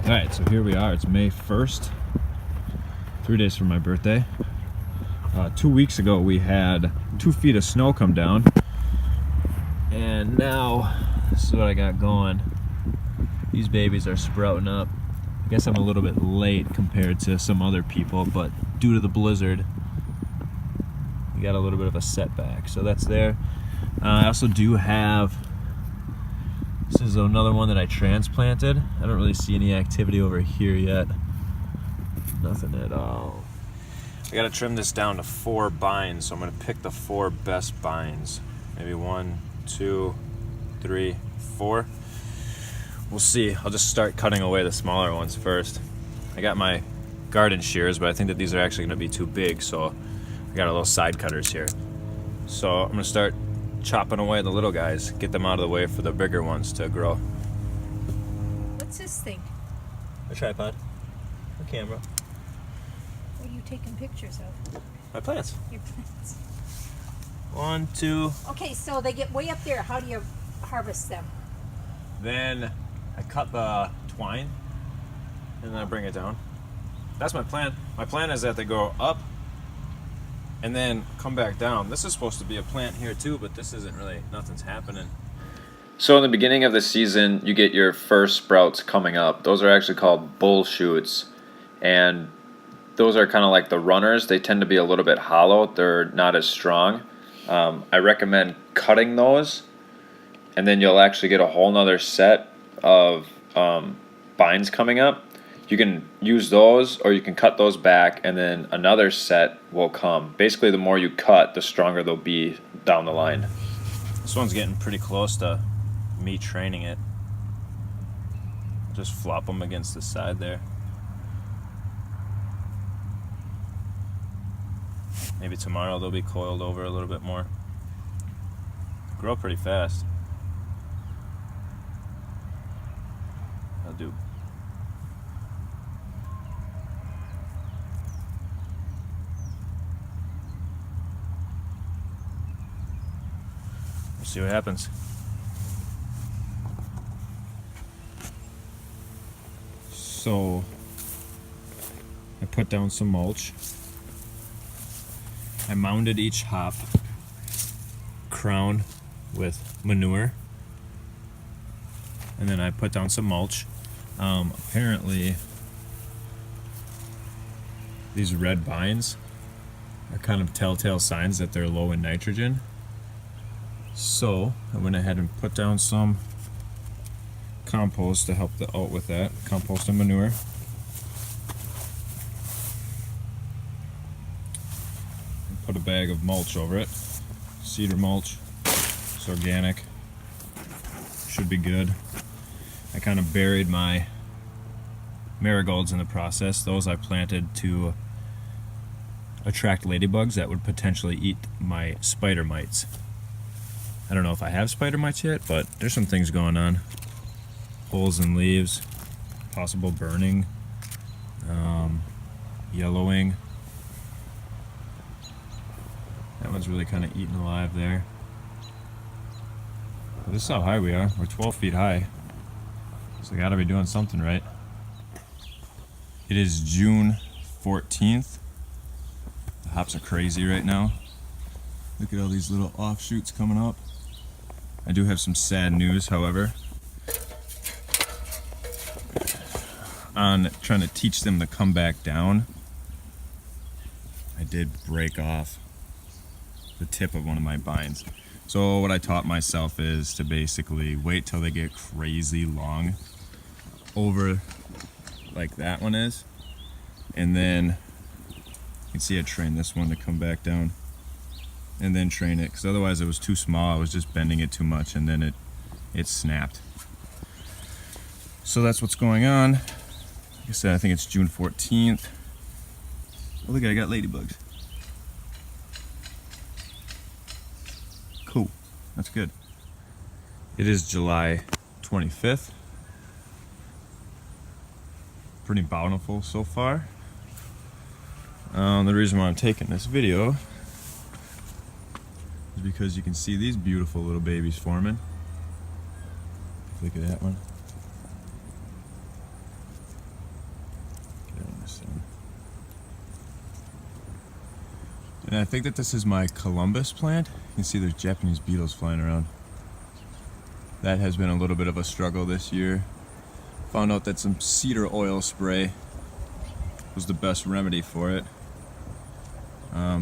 Alright, so here we are. It's May 1st, 3 days from my birthday. 2 weeks ago we had 2 feet of snow come down, and now this is what I got going. These babies are sprouting up. I guess I'm a little bit late compared to some other people, but due to the blizzard we got a little bit of a setback, so that's there. I also do have, this is another one that I transplanted. I don't really see any activity over here yet. Nothing at all. I gotta trim this down to 4 bines, so I'm gonna pick the 4 best bines. Maybe 1, 2, 3, 4. We'll see. I'll just start cutting away the smaller ones first. I got my garden shears, but I think that these are actually gonna be too big, so I got a little side cutters here. So I'm gonna start chopping away the little guys, get them out of the way for the bigger ones to grow. What's this thing? A tripod, a camera. What are you taking pictures of? My plants. Your plants. 1, 2. Okay, so they get way up there. How do you harvest them? Then I cut the twine and then I bring it down. That's my plan. My plan is that they go up and then come back down. This is supposed to be a plant here too, but this isn't really, nothing's happening. So in the beginning of the season, you get your first sprouts coming up. Those are actually called bull shoots, and those are kind of like the runners. They tend to be a little bit hollow. They're not as strong. I recommend cutting those, and then you'll actually get a whole nother set of bines coming up. You can use those, or you can cut those back, and then another set will come. Basically, the more you cut, the stronger they'll be down the line. This one's getting pretty close to me training it. Just flop them against the side there. Maybe tomorrow they'll be coiled over a little bit more. Grow pretty fast. I'll do. We'll see what happens. So I put down some mulch. I mounded each hop crown with manure, and then I put down some mulch. Apparently these red vines are kind of telltale signs that they're low in nitrogen. So I went ahead and put down some compost to help out with that, compost and manure. Put a bag of mulch over it, cedar mulch. It's organic, should be good. I kind of buried my marigolds in the process. Those I planted to attract ladybugs that would potentially eat my spider mites. I don't know if I have spider mites yet, but there's some things going on. Holes in leaves, possible burning, yellowing. That one's really kind of eaten alive there. But this is how high we are. We're 12 feet high. So I gotta be doing something right. It is June 14th. The hops are crazy right now. Look at all these little offshoots coming up. I do have some sad news, however. On trying to teach them to come back down, I did break off the tip of one of my bines. So what I taught myself is to basically wait till they get crazy long over like that one is, and then you can see I trained this one to come back down and then train it, because otherwise it was too small. I was just bending it too much, and then it snapped. So that's what's going on. Like I said, I think it's June 14th. Oh, look, I got ladybugs. Cool, that's good. It is July 25th. Pretty bountiful so far. The reason why I'm taking this video is because you can see these beautiful little babies forming. Look at that one. And I think that this is my Columbus plant. You can see there's Japanese beetles flying around. That has been a little bit of a struggle this year. Found out that some cedar oil spray was the best remedy for it.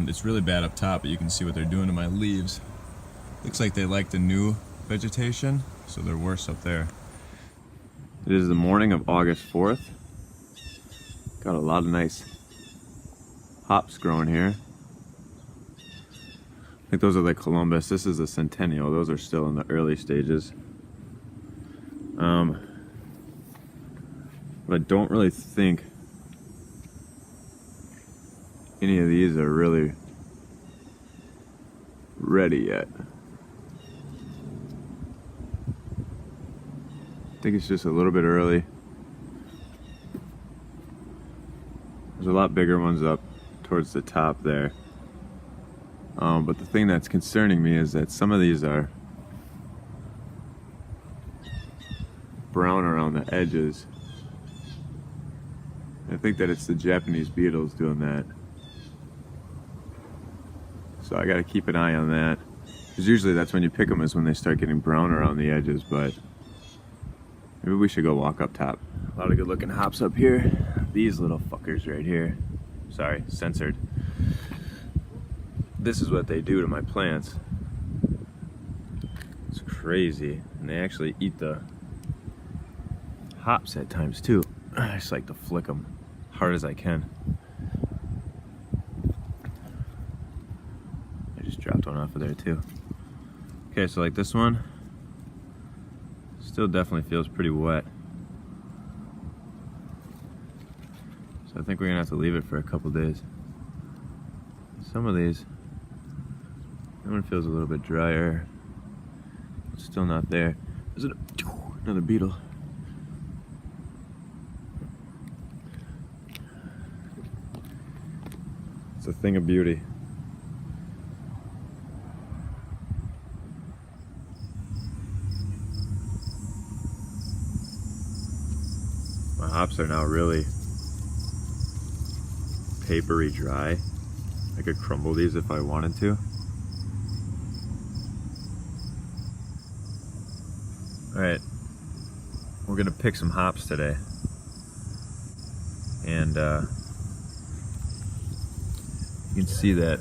It's really bad up top, but you can see what they're doing to my leaves. Looks like they like the new vegetation, so they're worse up there. It is the morning of August 4th. Got a lot of nice hops growing here. I think those are the Columbus. This is the Centennial. Those are still in the early stages. But I don't really think any of these are really ready yet. I think it's just a little bit early. There's a lot bigger ones up towards the top there. But the thing that's concerning me is that some of these are brown around the edges. I think that it's the Japanese beetles doing that. So I gotta keep an eye on that. Because usually that's when you pick them, is when they start getting brown around the edges, but maybe we should go walk up top. A lot of good looking hops up here. These little fuckers right here. Sorry, censored. This is what they do to my plants. It's crazy. And they actually eat the hops at times too. I just like to flick them hard as I can. I just dropped one off of there too. Okay, so like this one, still definitely feels pretty wet. So I think we're gonna have to leave it for a couple days. Some of these, that one feels a little bit drier. It's still not there. There's another beetle. It's a thing of beauty. My hops are now really papery dry. I could crumble these if I wanted to. Alright, we're gonna pick some hops today. And you can see that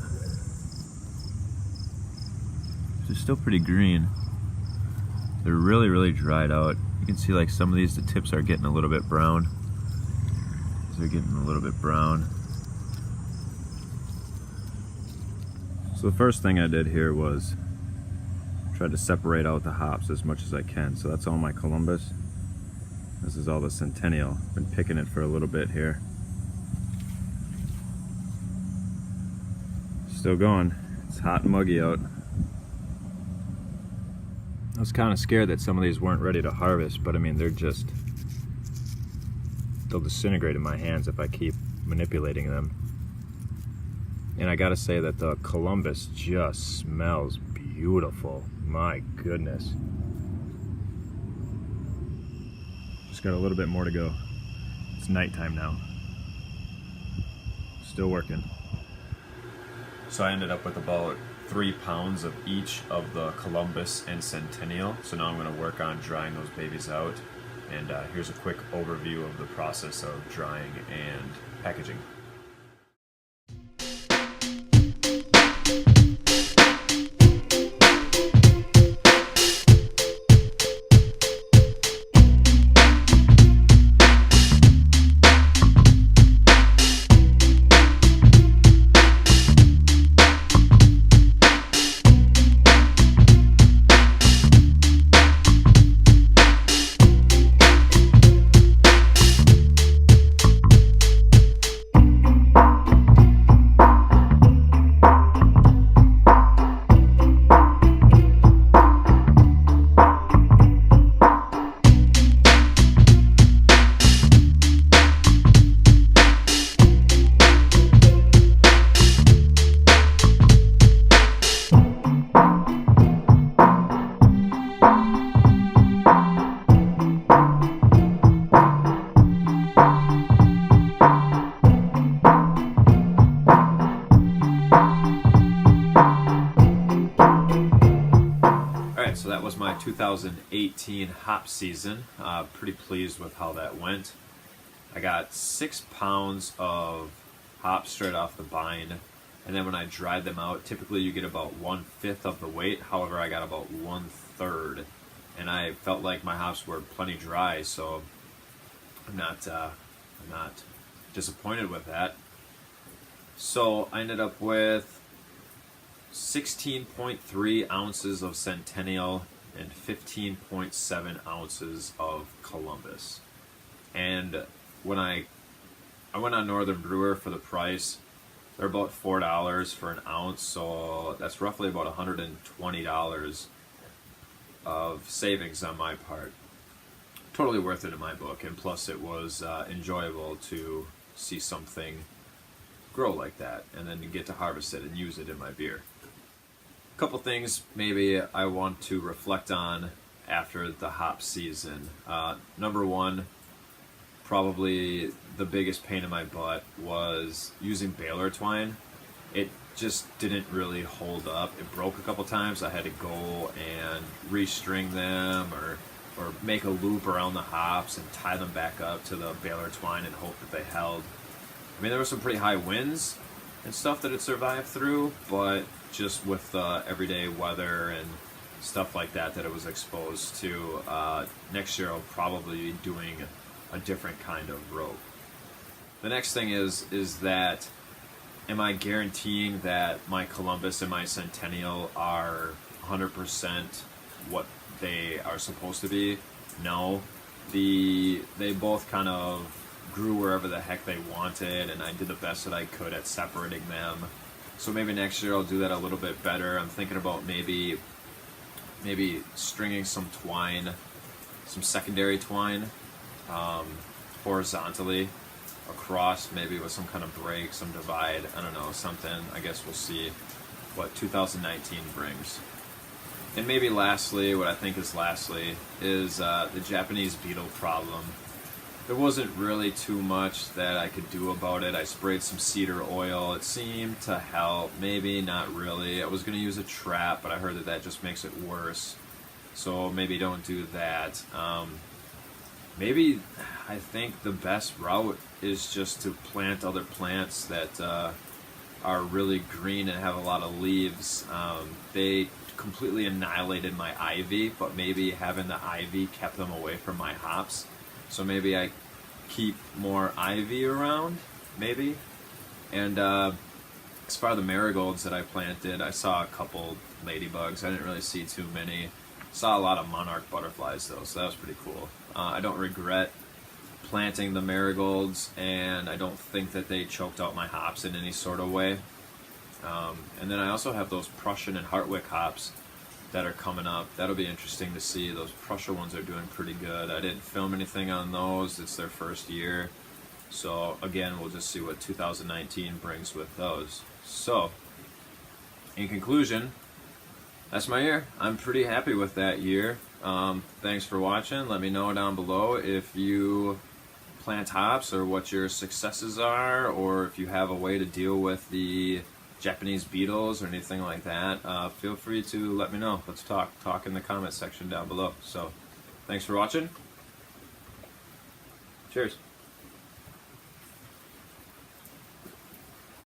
they're still pretty green. They're really, really dried out. You can see like some of these, the tips are getting a little bit brown. They're getting a little bit brown. So the first thing I did here was try to separate out the hops as much as I can. So that's all my Columbus. This is all the Centennial. Been picking it for a little bit here. Still going. It's hot and muggy out. I was kind of scared that some of these weren't ready to harvest, but I mean, they'll disintegrate in my hands if I keep manipulating them. And I gotta say that the Columbus just smells beautiful. My goodness. Just got a little bit more to go. It's nighttime now. Still working. So I ended up with about 3 pounds of each of the Columbus and Centennial. So now I'm going to work on drying those babies out. And here's a quick overview of the process of drying and packaging. 2018 hop season. Pretty pleased with how that went. I got 6 pounds of hops straight off the vine, and then when I dried them out, typically you get about 1/5 of the weight. However, I got about 1/3, and I felt like my hops were plenty dry, so I'm not disappointed with that. So I ended up with 16.3 ounces of Centennial and 15.7 ounces of Columbus. And when I went on Northern Brewer for the price, they're about $4 for an ounce, so that's roughly about $120 of savings on my part. Totally worth it in my book, and plus it was enjoyable to see something grow like that and then to get to harvest it and use it in my beer. A couple things maybe I want to reflect on after the hop season. Number one, probably the biggest pain in my butt was using baler twine. It just didn't really hold up. It broke a couple times. I had to go and restring them or make a loop around the hops and tie them back up to the baler twine and hope that they held. I mean, there were some pretty high winds and stuff that it survived through, but just with the everyday weather and stuff like that it was exposed to, next year I'll probably be doing a different kind of rope. The next thing is that, am I guaranteeing that my Columbus and my Centennial are 100% what they are supposed to be? No. They both kind of grew wherever the heck they wanted, and I did the best that I could at separating them. So maybe next year I'll do that a little bit better. I'm thinking about maybe stringing some twine, some secondary twine, horizontally across, maybe with some kind of break, some divide, I don't know, something. I guess we'll see what 2019 brings. And maybe lastly, what I think is lastly, is the Japanese beetle problem. There wasn't really too much that I could do about it. I sprayed some cedar oil. It seemed to help. Maybe not really. I was going to use a trap, but I heard that just makes it worse. So maybe don't do that. Maybe I think the best route is just to plant other plants that are really green and have a lot of leaves. They completely annihilated my ivy, but maybe having the ivy kept them away from my hops. So maybe I keep more ivy around, maybe. And as far as the marigolds that I planted, I saw a couple ladybugs. I didn't really see too many. Saw a lot of monarch butterflies though, so that was pretty cool. I don't regret planting the marigolds, and I don't think that they choked out my hops in any sort of way. And then I also have those Prussian and Hartwick hops that are coming up. That'll be interesting to see. Those Prussia ones are doing pretty good. I didn't film anything on those. It's their first year. So again, we'll just see what 2019 brings with those. So, in conclusion, that's my year. I'm pretty happy with that year. Thanks for watching. Let me know down below if you plant hops or what your successes are, or if you have a way to deal with the Japanese beetles or anything like that. Feel free to let me know. Let's talk in the comment section down below. So thanks for watching. Cheers.